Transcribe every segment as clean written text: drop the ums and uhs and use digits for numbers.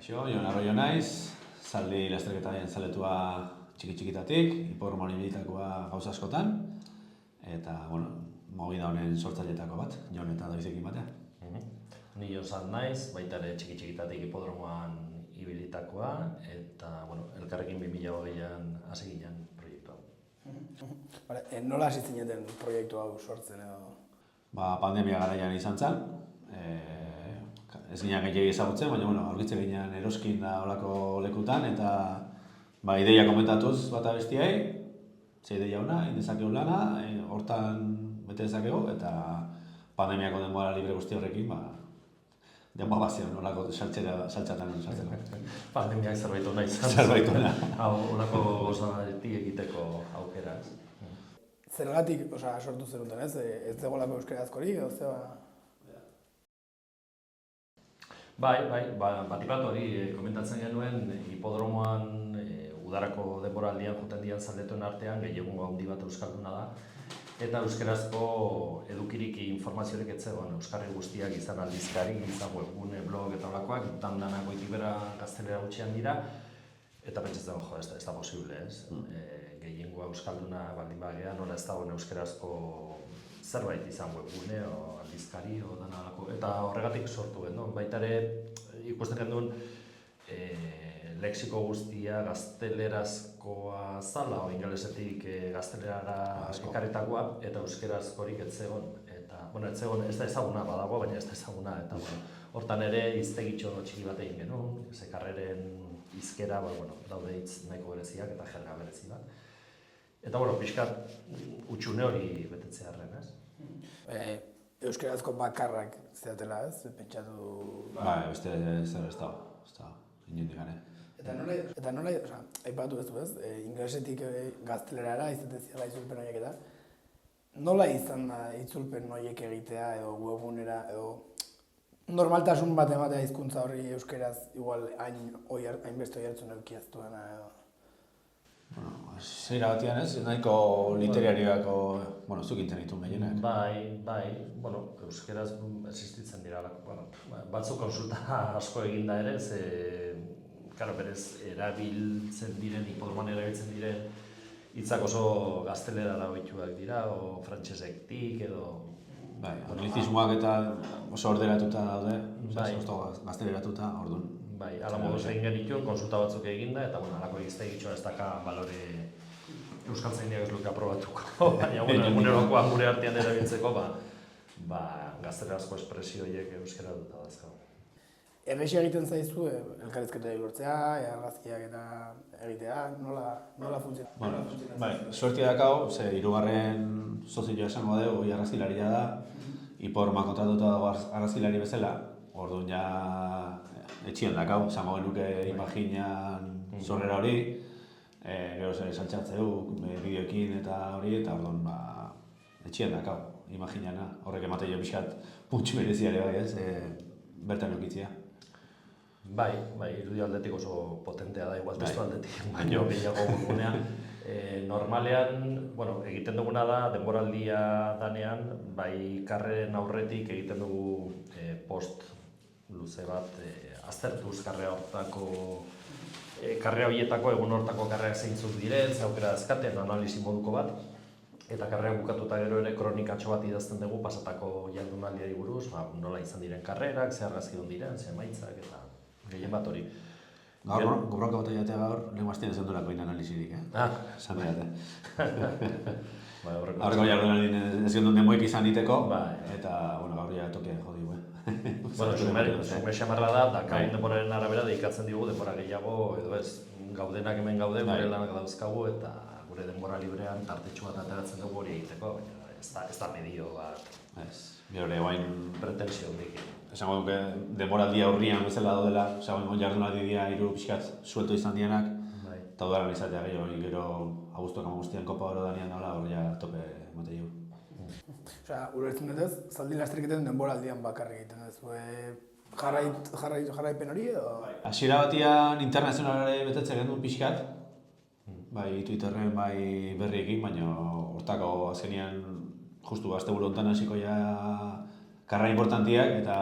Kaixo, Jon Arroyo naiz, zaldi lasterketaren zaletua txiki-txikitatik, hipodromoan ibilitakoa gauza askotan, eta, movida honen sortzaileetako bat, Jon eta Davidekin batean. Ni Jon naiz, baita ere txiki-txikitatik hipodromoan ibilitakoa, eta, elkarrekin 2020an hasi ginen proiektu hau. Nola hasi zineten proiektu hau sortzen edo? Pandemia garaian izan zen, ez ginen gehiagi ezagutzen, baina aurkitzen ginen eroskin da olako lekutan, eta ideia komentatuz bata bestiai, ze ideia hona, indezakegu lana, hortan bete dezakegu, eta pandemiako denbora libre guzti horrekin, denbora bazion olako saltzatan sartzeko. Pandemiak zerbait hona izan. Zerbait hona. Hau, olako gozati egiteko aukera. Zergatik sortu zenuten, ez? Ez zegoelako euskarazkorik, edo zeba? Batipatu hori komentatzen genuen hipodromoan udarako denboraldian joten dian zaldetuen artean gehiago handi bat euskalduna da, eta euskarazko edukirik informaziorik ez zegoen euskarri guztiak izan aldizkari, izan webgune, blog eta holakoak, danak goitik bera gaztelera gutxian dira, eta pentsatzen ez da posible, ez? Gehiengoa euskalduna baldin bagea, nola ez dagoen euskarazko zerbait izan webgune, o aldizkari, o danalako, eta horregatik sortu genuen. Baita ere, ikusten genuen lexiko guztia gaztelerazkoa zala, o ingelesetik gaztelerara ekarritakoa, eta euskerazkorik ez zegoen. Eta, ez zegoen, ez da ezaguna badago, baina ez da ezaguna, eta hortan ere iztegitxo txiki bat egin genuen, zekarreren izkera, daude hitz nahiko bereziak eta jerga berezi bat. Eta, pixkat utxune hori betetzearren, ez? Euskarazko bakarrak zeatela, ez? Pentsatu... Beste zer ez da, inundik gane. Eta nola, aipatu ez du, ez? Ingelesetik gaztelerara izaten ziala itzulpen horiek eta nola izan da itzulpen horiek egitea edo webgunera edo normaltasun bat ematea hizkuntza horri euskaraz igual hainbeste oihartzun eukiaztuena edo? Zeira batian ez, nahiko literariako, zuk intenitu gehienak. Euskeraz existitzen dira, batzuk konsulta asko eginda ere, berez erabiltzen diren, hipodromoan erabiltzen diren hitzak oso gaztelerara ohituak dira, o frantsesektik edo... Anglizismoak eta oso orderatuta daude, oso gazteleratuta, orduan. Ala moduz egin genituen, konsulta batzuk eginda, eta alako egiztegitxoa ez daka balore euskaltzaindiak ez luke aprobatuko, baina egunerokoa gure artean erabiltzeko, gaztelerazko espresio horiek euskara duta dazkago. Errexia egiten zaizu, elkarrizketa lortzea, argazkiak eta egitea, nola funtzionatzen? Suertia dakau, hirugarren sozioa esango dugu, argazkilaria da, hipodromoa kontratuta dago argazkilari bezala, orduan ja etxian dakau, zango genuke imaginan zorrera hori, gero saltxatzeu, bideoekin eta hori, eta orduan etxian dakau, imaginana, horrek emate jo pixkat puntxu bereziare bai ez, bertan eukitzea. Irudi aldetik oso potentea da, igual testu aldetik, baino gehiago gunea. Normalean, egiten duguna da, denboraldia danean, karreren aurretik egiten dugu post luze bat, aztertuz karrera horietako, egun hortako karrerak zeintzuk diren, ze aukera dazkaten, analisi moduko bat, eta karrerak bukatuta gero ere kronikatxo bat idazten dugu pasatako jardunaldiari buruz, nola izan diren karrerak, ze argazki diren, ze emaitzak eta gehien bat hori. Gaur, gobronka bat egitea gaur, lehen bastien esan durako inanalizirik, Esan dira. Aurreko jardunaldien ez gendun demoik izan diteko, eta gaur ja tokia jodi guen. Sume xamarra da, dakagun denboraren arabera deikatzen digu denbora gehiago, edo ez, gaudenak hemen gaude, gure lanak dauzkagu, eta gure denbora librean tartetxu bat ateratzen dugu hori egiteko, baina ez da medio bat. Gero ere, guain... pretensio hondikin. Esango duke, denboraldia aurrian bezala daudela, jardunaldi dira hiru pixkat suelto izan dienak, eta udaran izatea gero abuztuak guztian kopa oro danean daula, hor ja tope emate jo. Ulertzen dut ez, zaldi lasterketen denboraldian bakarrik egiten duzu, jarraipen hori edo? Hasiera batian internazionalare betetzen genuen pixkat, bai Twitterren, bai berriekin, baina hortako azkenean justu asteburu hontan hasiko ja karra importantiak eta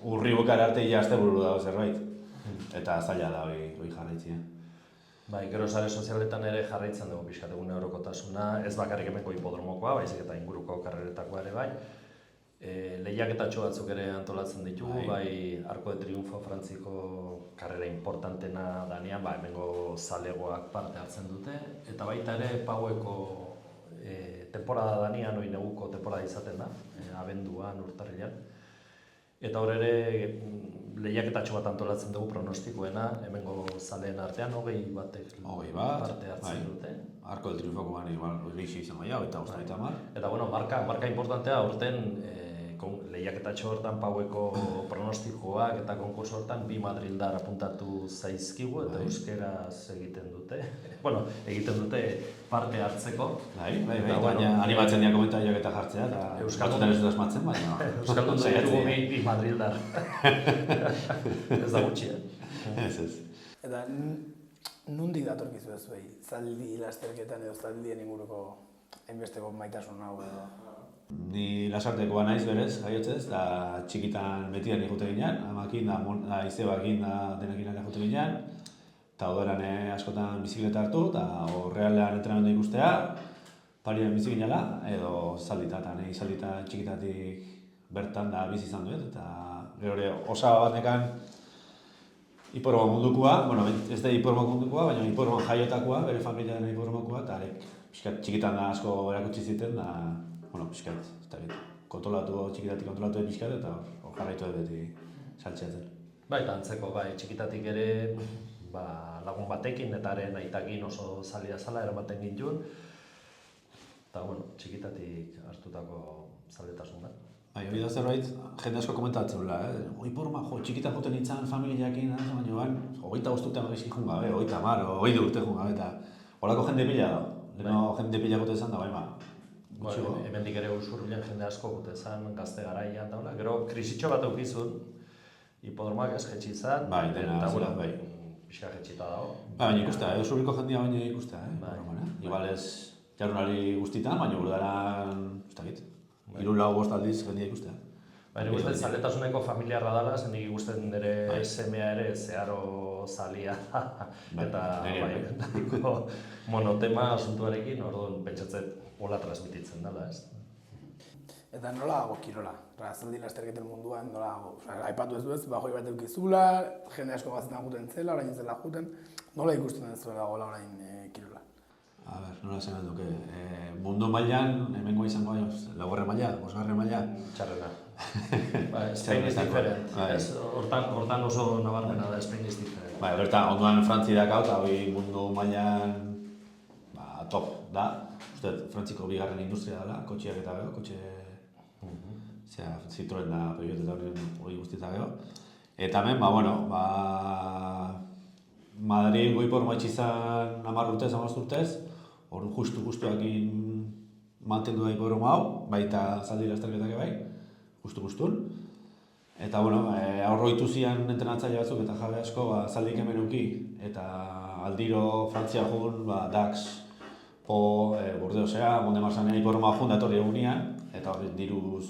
urri bukara arte ja asteburu dago zerbait. eta zaila da hori jarraitzea. Bai, gero sare sozialetan ere jarraitzen dugu pixkat egun eurokotasuna, ez bakarrik hemenko hipodromokoa, baizik eta inguruko karreretakoa ere bai. Lehiaketatxo batzuk ere antolatzen ditugu, bai Arco de Triunfo Frantziko karrera importantena danean, hemengo zalegoak parte hartzen dute, eta baita ere Paueko temporada danean, neguko temporada izaten da, abenduan, urtarrilean. Eta hor ere lehiaketatxo bat antolatzen dugu pronostikoena, hemengo zaleen artean, 20 batek parte hartzen dute. Arco del Triunfokoan igual, gehiago izango ja, eta 50. Eta bueno, marka importantea aurten lehiaketatxo hortan Paueko pronostikoak eta konkurso hortan 2 madrildar apuntatu zaizkigu eta euskeraz egiten dute. Bueno, egiten dute parte hartzeko. Baina animatzen dira komentariak eta jartzea, eta batzutan ez dut asmatzen, baina... Euskaldun ditugu 2 madrildar. Ez da gutxi, Ez. Eta nondik datorkizu ez behi? Zaldi lasterketan edo zaldien inguruko hainbesteko maitasun hau edo? Ni lasartekoa naiz berez, jaiotzez, da txikitan betian ikute ginean, amakin da izebakin da denekinak ikute ginean, eta odoran askotan bizikleta hartu, eta horrealean entrenamendu ikustea, parian bizi ginela, edo zaldita, eta nahi zaldita txikitatik bertan da bizi izan duet, eta gero osaba bat nekan hipodromo mundukoa, bueno, ez da hipodromo mundukoa, baina hipodromoan jaiotakoa, bere familia dena hipodromokoa, eta txikitan da asko erakutsi ziten, da pixkat, ez da bit, txikitatik kontrolatu pixkat, eta hor jarraitu beti saltzeatzen. Eta antzeko, txikitatik ere lagun batekin eta haren aitakin oso zalia zala eramaten gintuen, eta txikitatik hartutako zaletasun da. Hori da zerbait, jende asko komentatzen dela, hipodroma, txikitan joten nintzen familiakin, baina 25 urtean gaizki jun gabe, 30, 20 urte jun gabe, eta horako jende pila da. Leheno jende pila gote izan da, hemendik ere usurbilen jende asko gute zen, gazte garaian daula. Gero, krisitxo bat aukizun, hipodromak ez jetxi izan, eta pixka jetxita dago. Baina ikustea, usurbiko jendia baina ikustea, igual ez jarunari guztitan, baina urdaran, ez dakit, 3-4 aldiz jendia ikustea. Baina ikusten zaletasuneko familiarra dala, zendik ikusten nire semea ere zeharo zalia eta monotema asuntuarekin, orduan pentsatzen hola transmititzen dela, ez? Eta nola dago kirola? Zaldi lasterketen munduan, nola dago? Aipatu ez du ez, bajoi bat eukizula, jende asko gaztetan juten zela, orain zela juten, nola ikusten ez zuela gola orain kirola? A ber, nola zen duke, mundu mailan, hemengo izango da, 4. maila, 5. maila? Txarrena. Spain is different. Hortan oso nabarmena da, Spain is different. Bertan, onduan Frantzi dakau, eta hori mundu mailan top da. Uste, Frantziko 2. industria dela, kotxeak eta gero, kotxe... Citroen da, Peugeot eta hori guztieta gero. Eta hemen, Madrid hipodromoa izan 10 urtez, 15 urtez, hor justu-justuakin mantendu da hipodromo hau, baita zaldi lasterketak bai, justu-justun. Eta, aurroitu zian entrenatzaile batzuk eta jabe asko zaldik hemen euki, eta aldiro Frantzia jun, Dax, Po, Bordeosea, Mondemarsanea hipodromoa jun datorri egunean, eta hori diruz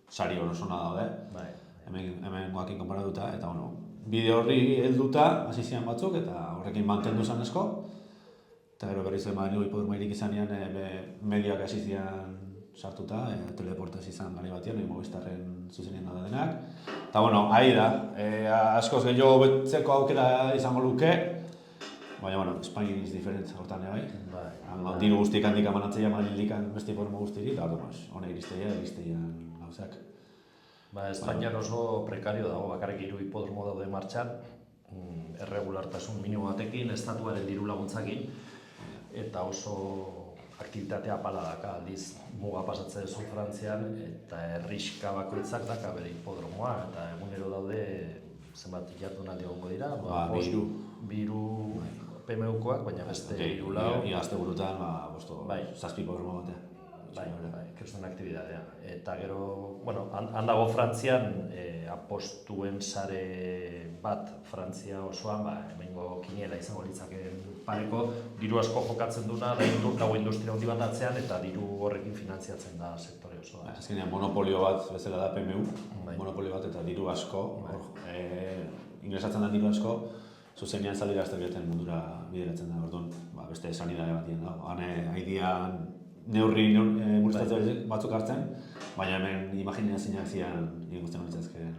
sari horosona daude, hemen goakin konparatuta, eta bide horri helduta hasi zian batzuk, eta horrekin mantendu zan esko, eta gero berriz Madrid hipodromoa irik izanean medioak hasi zian sartuta, teledeportez izan gari batean, Movistarren zuzenien da denak. Eta, ahi da, askoz gehiago betzeko aukera izango luke, baina, Spain is different hortan bai. Diru guztiek handik amanatzea Madridik beste hipodromo guztirik, eta honek iristean gauzak. Espainian oso prekario dago, bakarrik 3 hipodromo daude martxan, erregulartasun minimo batekin, estatuaren diru laguntzakin, eta oso aktibitatea apala daka, aldiz muga pasatzen duzu Frantzian, eta herriska bakoitzak daka bere hipodromoa, eta egunero daude zenbat jardunaldi egongo dira, 2 PMU-koak, baina beste 3-4. Igazte burutan, 7 hipodromo batean. Kriston aktibitatea. Eta gero, han dago Frantzian apostuen sare bat Frantzia osoan, hemengo kiniela izango litzakeen pareko, diru asko jokatzen duna, dago industria handi bat atzean, eta diru horrekin finantziatzen da sektore osoa. Azkenean monopolio bat bezala da PMU, monopolio bat eta diru asko, ingresatzen da diru asko, zuzenean zaldi lasterketen mundura bideratzen da, orduan, beste sanidade bat dien da. Haidian neurri murriztatze batzuk hartzen, baina hemen imaginazioak zian ikusten horitzazken.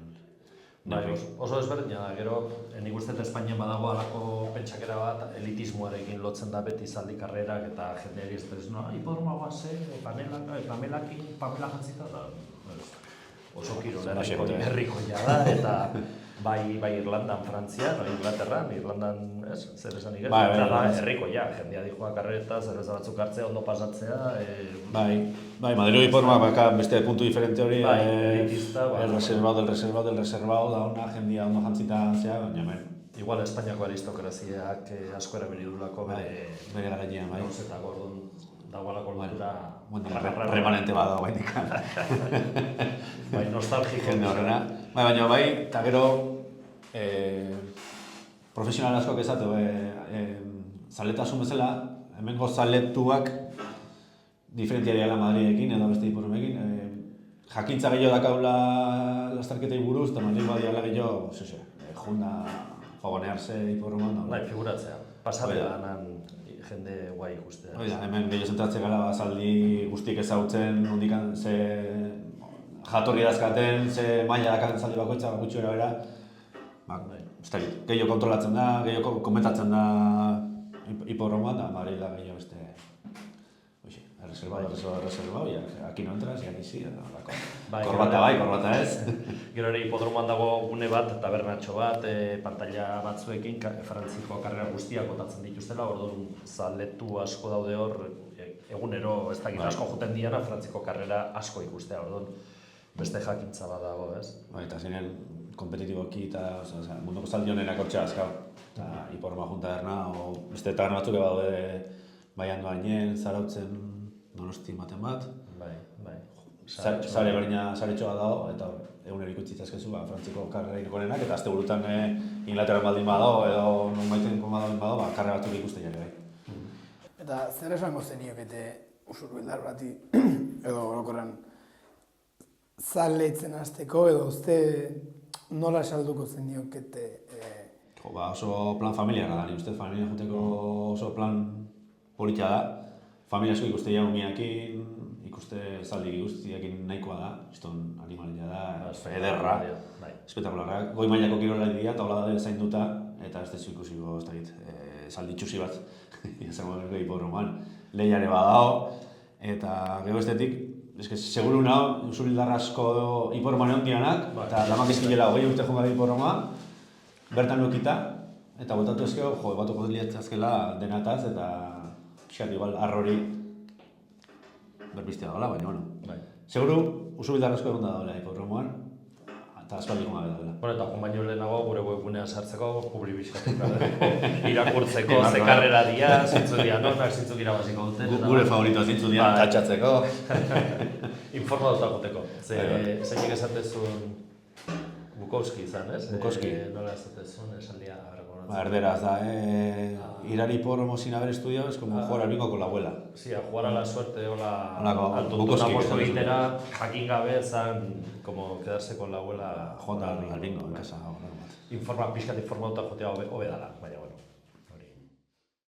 Bai, oso desberdina da, gero, nik uste Espainian badago halako pentsakera bat, elitismoarekin lotzen da beti zaldi karrerak eta jendeari ez dut, no, hipodroma guaze, pamelakin, pamela jantzita da, oso kirol herriko da, eta bai Irlandan, Frantzian, Inglaterran, Irlandan, ez, zer esanik ez, da herriko jendea dijoa karreta, zerbeza batzuk hartzea, ondo pasatzea. Bai, Madrid hipodroma baka beste puntu diferente hori, elitista, el reservado, da ona jendea ondo jantzita zea, baina hemen. Igual Espainiako aristokraziak asko erabili dudulako bere garaian, bai. Eta gordon dagoelako lotura remanente bada baitik. Bai, nostalgiko. Baina bai, eta gero profesional askoak ezatu, zaletasun bezala, hemengo zaletuak diferentia dira Madridekin edo beste hipodromekin, jakintza gehiago dakaula lasterketei buruz, eta Madrid badiala gehiago, junda fogonearse hipodroman. Bai, figuratzea, pasabean jende guai ikustea. Hemen gehiago zentratzen gara zaldi guztiek ezagutzen, nondikan ze jatorri dazkaten, ze maila dakan zaldi bakoitza gutxi bera. Gehiago kontrolatzen da, gehiago komentatzen da hipodromoa, eta Madrid da gehiago beste... reservado, y aquí no entras, y aquí sí, korbata ez. Gero ere hipodromoan dago gune bat, tabernatxo bat, pantalla batzuekin, Frantziko karrera guztiak botatzen dituztela, orduan zaletu asko daude hor, egunero ez dakit asko joten diana, Frantziko karrera asko ikustea, orduan beste jakintza bat dago, ez? Eta zinen, kompetitiboki eta munduko zaldi honenak hortxe azkau. Eta hipodroma junta derna, beste taberna batzuk daude baian doainen, zarautzen, Donosti ematen bat. Bai. Sare berdina saretxoa dago, eta egunero ikutzitza eskezu, Frantziko karrera ikonenak, eta azte burutan Inglaterran baldin badago, edo nonbaiten baldin badago, karrera batzuk ikusten jare bai. Eta zer esango zeniokete usurbildar bati, edo orokorran, zaletzen hasteko, edo uste nola salduko zeniokete? Oso plan familiara da, ni uste familia juteko oso plan politia da. Familia asko ikuste umiakin, ikuste zaldi guztiekin nahikoa da, iston animalia da, ederra, espetakularra. Goi mailako kirolari dira, eta hola da zainduta, eta ez dezu ikusiko, ez dakit, zaldi txusi bat, izango dugu hipodromoan. Lehiare badao, eta gero estetik, seguru nago, usurildar asko hipodromoan egon dianak, eta damak izkilera hogei urte jonga hipodromoa, bertan lukita, eta botatu ezkeo, batuko diliatzazkela denataz, eta pixat, igual, arrori berbiztea dagoela, baina, bueno. Seguru, usubildar asko egon da dagoela hipodromoan, eta aspaldi jonga dagoela. Eta joan baino lehenago gure webgunean sartzeko, irakurtzeko, ze karrera dia, zintzu dia nonak, zintzu irabaziko duten. Gure favoritoa zintzu dia, tatxatzeko. Informatuta goteko. Zeinik esatezun Bukowski izan, ez? Bukowski. Nola esatezun, esaldia erderaz da, ir al hipódromo sin haber estudiado es como jugar al bingo con la abuela. Sí, a jugar a la suerte o al tuntuna puesto egitera, jakin gabe zan, como quedarse con la abuela jugando al bingo en casa. Pixkat informatuta jotea hobe dala, baina bueno.